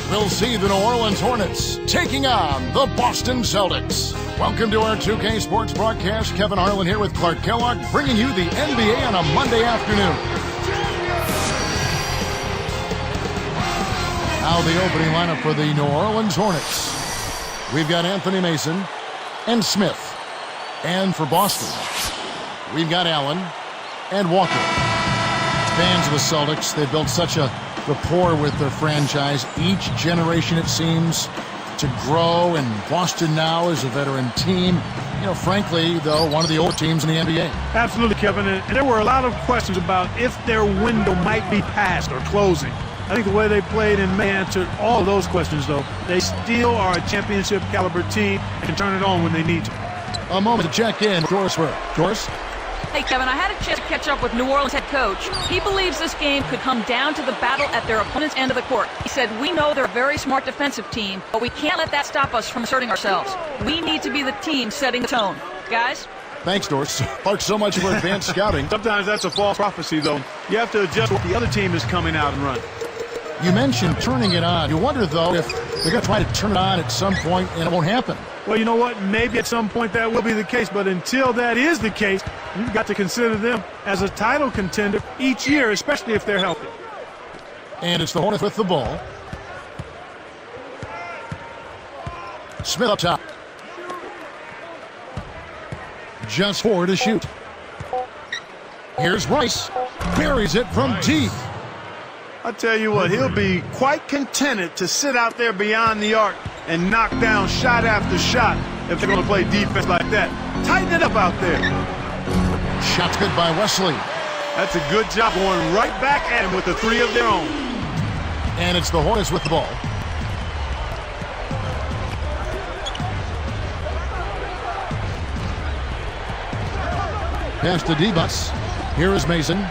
we'll see the New Orleans Hornets taking on the Boston Celtics. Welcome to our 2K Sports broadcast. Kevin Harlan here with Clark Kellogg, bringing you the NBA on a Monday afternoon. Now the opening lineup for the New Orleans Hornets. We've got Anthony Mason and Smith. And for Boston, we've got Allen and Walker. Fans of the Celtics, they built such a rapport with their franchise. Each generation, it seems, to grow, and Boston now is a veteran team. You know, frankly, though, one of the old teams in the NBA. Absolutely, Kevin. And there were a lot of questions about if their window might be passed or closing. I think the way they played and May answered all of those questions, though. They still are a championship caliber team and can turn it on when they need to. A moment to check in. Doris Burke. Doris? Hey, Kevin, I had a chance to catch up with New Orleans head coach. He believes this game could come down to the battle at their opponent's end of the court. He said, we know they're a very smart defensive team, but we can't let that stop us from asserting ourselves. We need to be the team setting the tone. Guys? Thanks, Doris. Clark, so much for advanced scouting. Sometimes that's a false prophecy, though. You have to adjust what the other team is coming out and running. You mentioned turning it on. You wonder, though, if they're going to try to turn it on at some point and it won't happen. Well, you know what? Maybe at some point that will be the case, but until that is the case, you've got to consider them as a title contender each year, especially if they're healthy. And it's the Hornets with the ball. Smith up top. Just 4 to shoot. Here's Rice. Buries it from deep. I tell you what, he'll be quite contented to sit out there beyond the arc and knock down shot after shot if they're going to play defense like that. Tighten it up out there. Shot's good by Wesley. That's a good job going right back at him with the 3 of their own. And it's the Hornets with the ball. Pass to D-Bus. Here is Mason.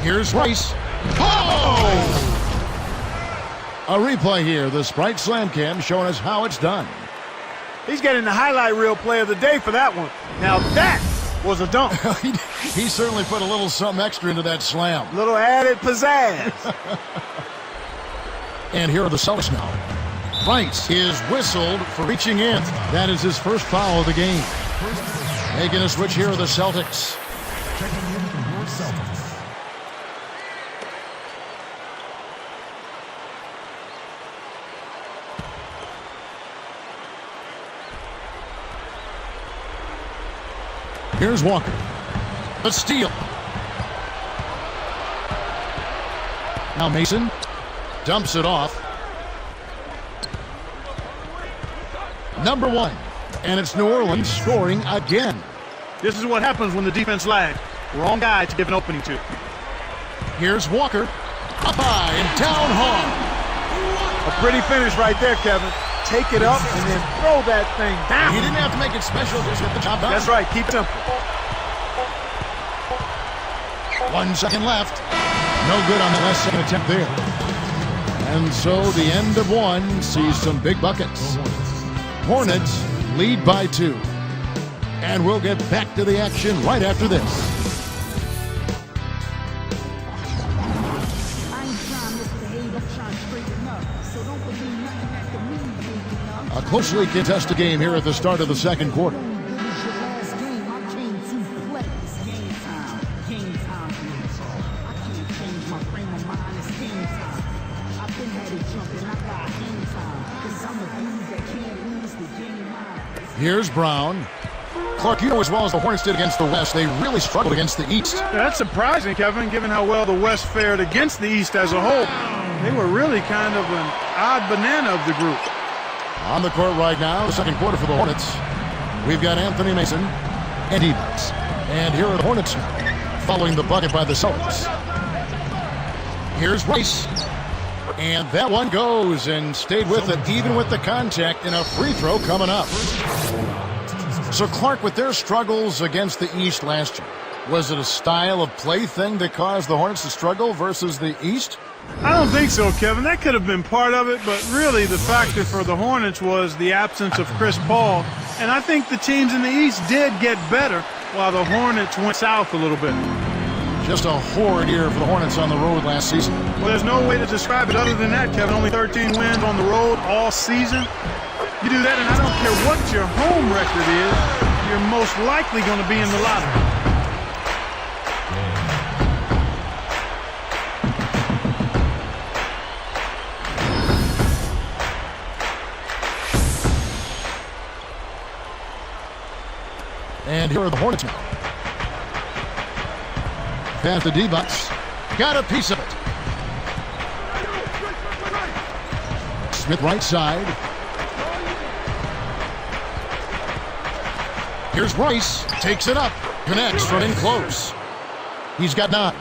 Here's Rice. Oh! A replay here. The Sprite Slam Cam showing us how it's done. He's getting the highlight reel play of the day for that one. Now that was a dunk. he certainly put a little something extra into that slam. Little added pizzazz. And here are the Celtics now. Rice is whistled for reaching in. That is his first foul of the game. Making a switch here are the Celtics. Checking in for your Celtics. Here's Walker. The steal. Now Mason dumps it off. Number 1. And it's New Orleans scoring again. This is what happens when the defense lags. Wrong guy to give an opening to. Here's Walker. Up high and down hard. A pretty finish right there, Kevin. Take it up and then throw that thing down. He didn't have to make it special, just get the job done. That's right, keep it simple. 1 second left. No good on the last second attempt there. And so the end of 1 sees some big buckets. Hornets lead by 2. And we'll get back to the action right after this. A closely contested game here at the start of the second quarter. Here's Brown. Clark, you know as well as the Hornets did against the West, they really struggled against the East. That's surprising, Kevin, given how well the West fared against the East as a whole. They were really kind of an odd banana of the group. On the court right now, the second quarter for the Hornets. We've got Anthony Mason and D-Bus. And here are the Hornets now, following the bucket by the Celtics. Here's Rice. And that one goes and stayed with it, even with the contact, and a free throw coming up. So, Clark, with their struggles against the East last year, was it a style of play thing that caused the Hornets to struggle versus the East? I don't think so, Kevin. That could have been part of it, but really the factor for the Hornets was the absence of Chris Paul. And I think the teams in the East did get better while the Hornets went south a little bit. Just a horrid year for the Hornets on the road last season. Well, there's no way to describe it other than that, Kevin. Only 13 wins on the road all season. You do that, and I don't care what your home record is, you're most likely going to be in the lottery. And here are the Hornets now. Pass to D-Bucks. Got a piece of it. Smith right side. Here's Rice. Takes it up. Connects from in close. He's got 9.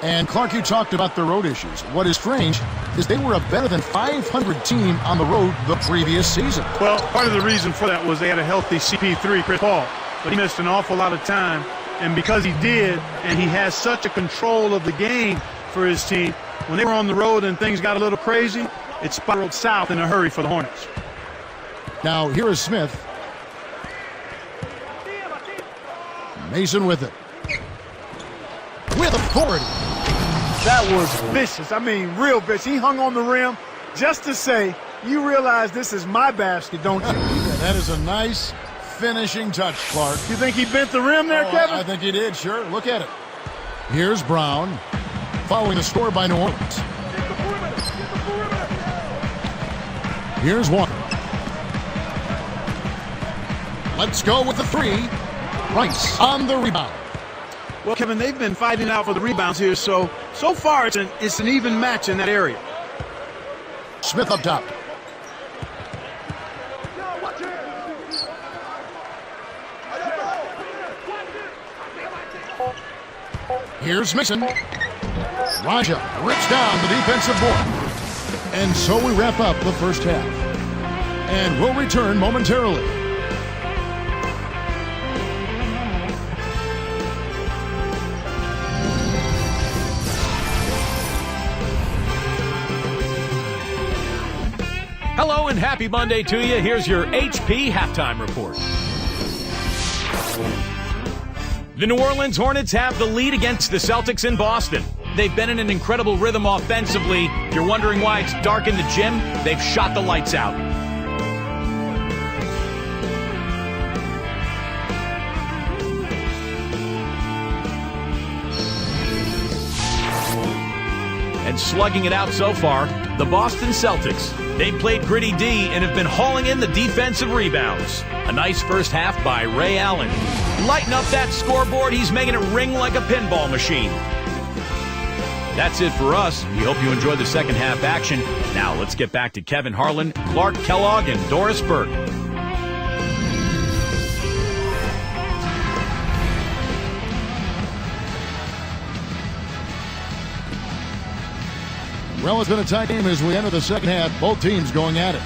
And Clark, you talked about the road issues. What is strange is they were a better than 500 team on the road the previous season. Well, part of the reason for that was they had a healthy CP3, Chris Paul. But he missed an awful lot of time, and because he did, and he has such a control of the game for his team, when they were on the road and things got a little crazy, it spiraled south in a hurry for the Hornets. Now, here is Smith. Mason with it. With authority. That was vicious. I mean, real vicious. He hung on the rim just to say, you realize this is my basket, don't you? Yeah, that is a nice finishing touch, Clark. You think he bent the rim there, Kevin? I think he did, sure. Look at it. Here's Brown, following the score by New Orleans. Here's Walker. Let's go with the 3. Rice on the rebound. Well, Kevin, they've been fighting out for the rebounds here, so far it's an even match in that area. Smith up top. Here's Mason. Raja rips down the defensive board. And so we wrap up the first half. And we'll return momentarily. Hello and happy Monday to you. Here's your HP halftime report. The New Orleans Hornets have the lead against the Celtics in Boston. They've been in an incredible rhythm offensively. If you're wondering why it's dark in the gym, they've shot the lights out. And slugging it out so far, the Boston Celtics. They've played gritty D and have been hauling in the defensive rebounds. A nice first half by Ray Allen. Lighten up that scoreboard. He's making it ring like a pinball machine. That's it for us. We hope you enjoyed the second half action. Now let's get back to Kevin Harlan, Clark Kellogg, and Doris Burke. Well, it's been a tight game as we enter the second half. Both teams going at it.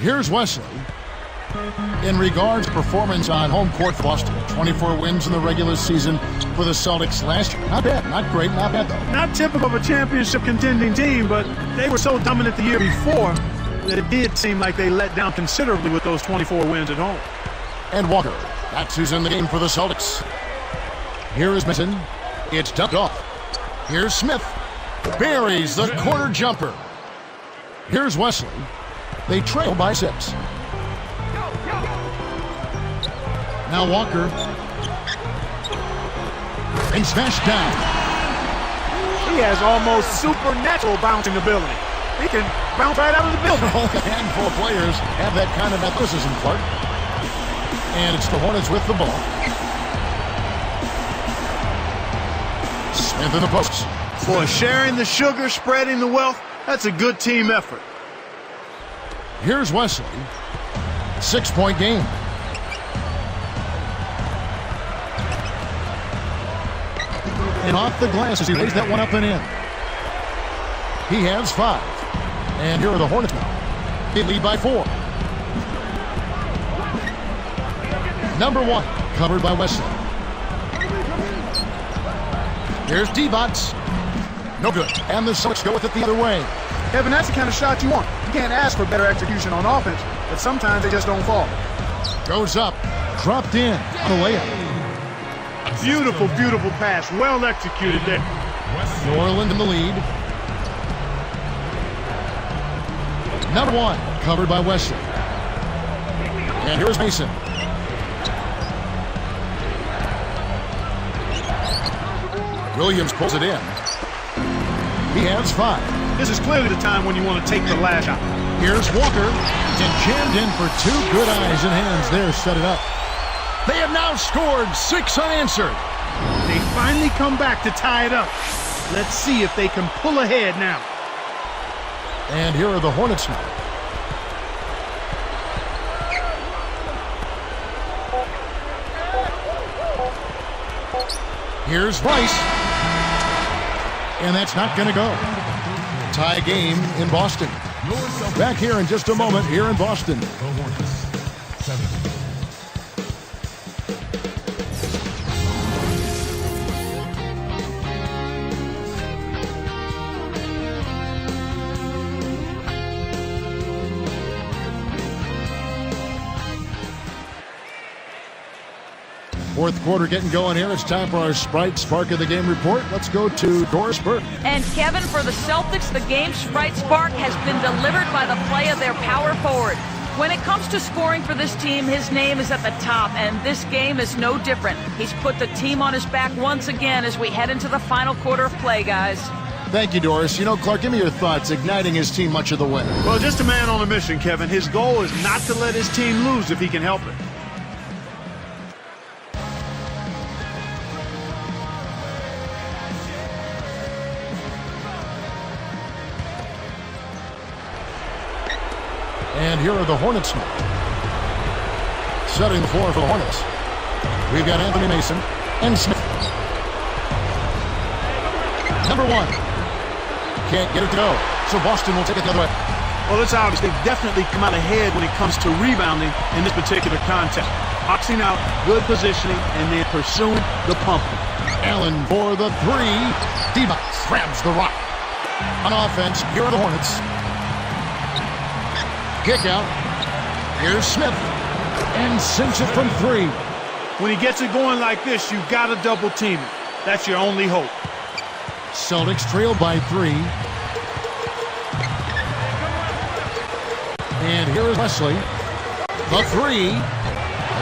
Here's Wesley. In regards to performance on home court for Boston, 24 wins in the regular season for the Celtics last year. Not bad, not great, not bad though. Not typical of a championship contending team, but they were so dominant the year before that it did seem like they let down considerably with those 24 wins at home. And Walker, that's who's in the game for the Celtics. Here is Mason. It's dumped off. Here's Smith. Buries the corner jumper. Here's Wesley. They trail by 6. Now Walker. And smashed down. He has almost supernatural bouncing ability. He can bounce right out of the building. Only a handful of players have that kind of athleticism, Clark. And it's the Hornets with the ball. Smith in the post. Boy, sharing the sugar, spreading the wealth, that's a good team effort. Here's Wesley. 6-point game. And off the glass as he lays that one up and in. He has 5. And here are the Hornets now. They lead by 4. Number 1, covered by Wesley. Here's D-Bots. No good. And the Celtics go with it the other way. Kevin, that's the kind of shot you want. You can't ask for better execution on offense, but sometimes they just don't fall. Goes up, dropped in on the layup. Beautiful, beautiful pass. Well executed there. New Orleans in the lead. Number 1, covered by Wesley. And here's Mason. Williams pulls it in. He has 5. This is clearly the time when you want to take the last shot. Here's Walker, and jammed in for 2 good eyes and hands there, set it up. They have now scored 6 unanswered. They finally come back to tie it up. Let's see if they can pull ahead now. And here are the Hornets now. Here's Rice. And that's not going to go. Tie game in Boston. Back here in just a moment here in Boston. Fourth quarter getting going here. It's time for our Sprite Spark of the Game report. Let's go to Doris Burke. And Kevin, for the Celtics, the game Sprite Spark has been delivered by the play of their power forward. When it comes to scoring for this team, his name is at the top, and this game is no different. He's put the team on his back once again as we head into the final quarter of play, guys. Thank you, Doris. You know, Clark, give me your thoughts. Igniting his team much of the way. Well, just a man on a mission, Kevin. His goal is not to let his team lose if he can help it. And here are the Hornets now. Setting the floor for the Hornets. We've got Anthony Mason and Smith. Number 1. Can't get it to go. So Boston will take it the other way. Well, it's obvious they've definitely come out ahead when it comes to rebounding in this particular contest. Boxing out, good positioning, and then pursuing the pump. Allen for the 3. D-Box grabs the rock. On offense, here are the Hornets. Kick out. Here's Smith. And sinks it from 3. When he gets it going like this, you've got to double team it. That's your only hope. Celtics trail by 3. And here is Wesley. The 3.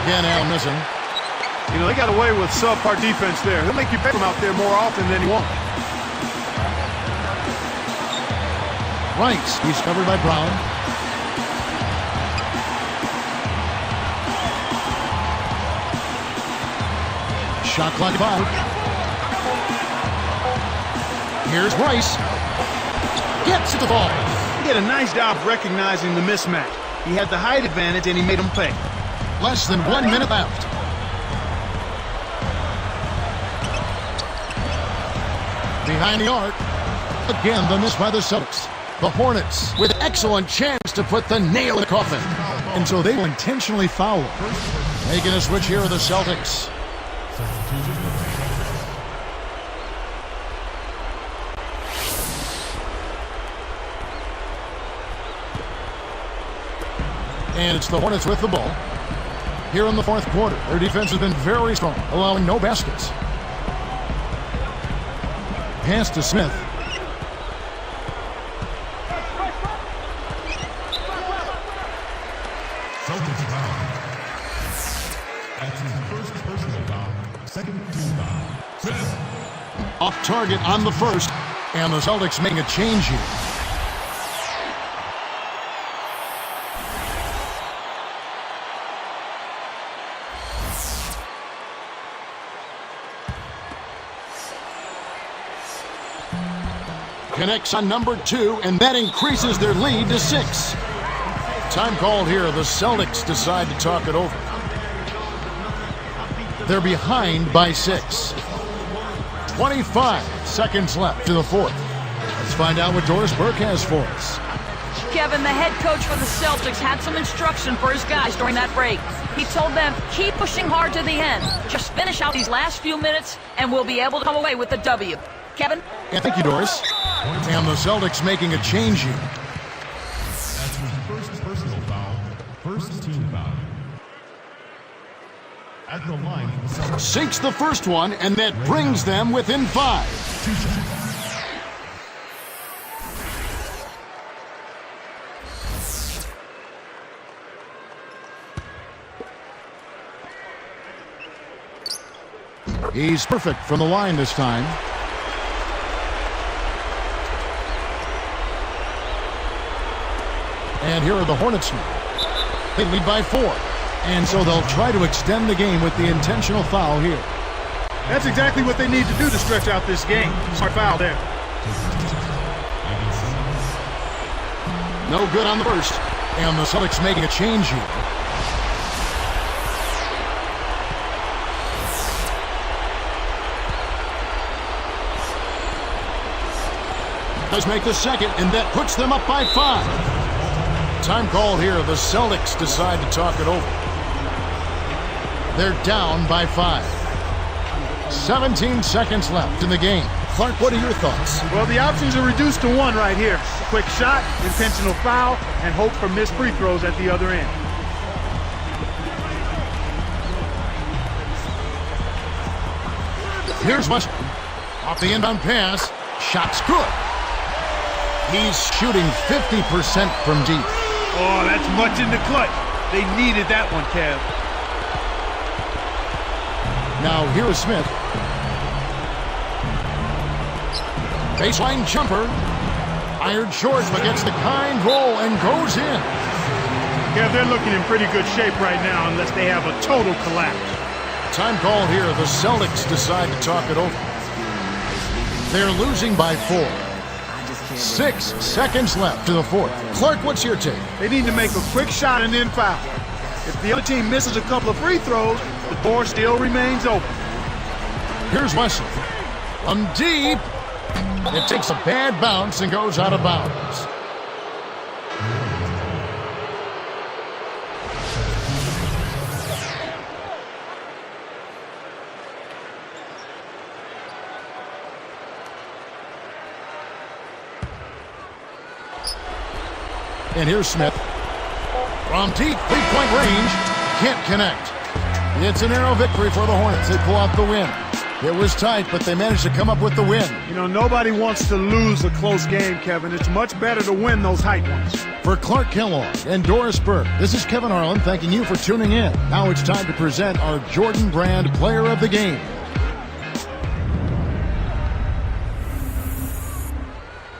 Again, Allen missing. You know, they got away with subpar defense there. He'll make you pay him out there more often than you want. Rice. He's covered by Brown. Shot clock 5. Here's Rice. Gets it to fall. He did a nice job recognizing the mismatch. He had the height advantage, and he made him pay. Less than 1 minute left. Behind the arc. Again, the miss by the Celtics. The Hornets with excellent chance to put the nail in the coffin. And so they will intentionally foul. Making a switch here are the Celtics. And it's the Hornets with the ball. Here in the fourth quarter, their defense has been very strong, allowing no baskets. Pass to Smith. Celtics foul. That's his first personal foul. Second team foul. Smith. Off target on the first, and the Celtics making a change here. Connects on number 2, and that increases their lead to 6. Time called here. The Celtics decide to talk it over. They're behind by 6. 25 seconds left to the fourth. Let's find out what Doris Burke has for us. Kevin, the head coach for the Celtics, had some instruction for his guys during that break. He told them, keep pushing hard to the end. Just finish out these last few minutes, and we'll be able to come away with the W. Kevin? Yeah, thank you, Doris. And the Celtics making a change here. That's his first personal foul. First team foul. At the line for the Celtics. Sinks the first one, and that brings them within 5. 2 shots. He's perfect from the line this time. And here are the Hornets now. They lead by 4. And so they'll try to extend the game with the intentional foul here. That's exactly what they need to do to stretch out this game. Smart foul there. No good on the first. And the Celtics making a change here. Does make the second, and that puts them up by 5. Time called here. The Celtics decide to talk it over. They're down by 5. 17 seconds left in the game. Clark, what are your thoughts? Well, the options are reduced to 1 right here. Quick shot, intentional foul, and hope for missed free throws at the other end. Here's Westbrook. Off the inbound pass. Shot's good. He's shooting 50% from deep. Oh, that's much in the clutch. They needed that one, Kev. Now here is Smith. Baseline jumper. Fired short, but gets the kind roll and goes in. Kev, they're looking in pretty good shape right now unless they have a total collapse. Time called here. The Celtics decide to talk it over. They're losing by 4. 6 seconds left to the 4th. Clark, what's your take? They need to make a quick shot and then foul. If the other team misses a couple of free throws, the board still remains open. Here's Wesley. From deep. It takes a bad bounce and goes out of bounds. And here's Smith. From deep, 3-point range. Can't connect. It's a narrow victory for the Hornets. They pull out the win. It was tight, but they managed to come up with the win. You know, nobody wants to lose a close game, Kevin. It's much better to win those tight ones. For Clark Kellogg and Doris Burke, this is Kevin Harlan thanking you for tuning in. Now it's time to present our Jordan Brand Player of the Game.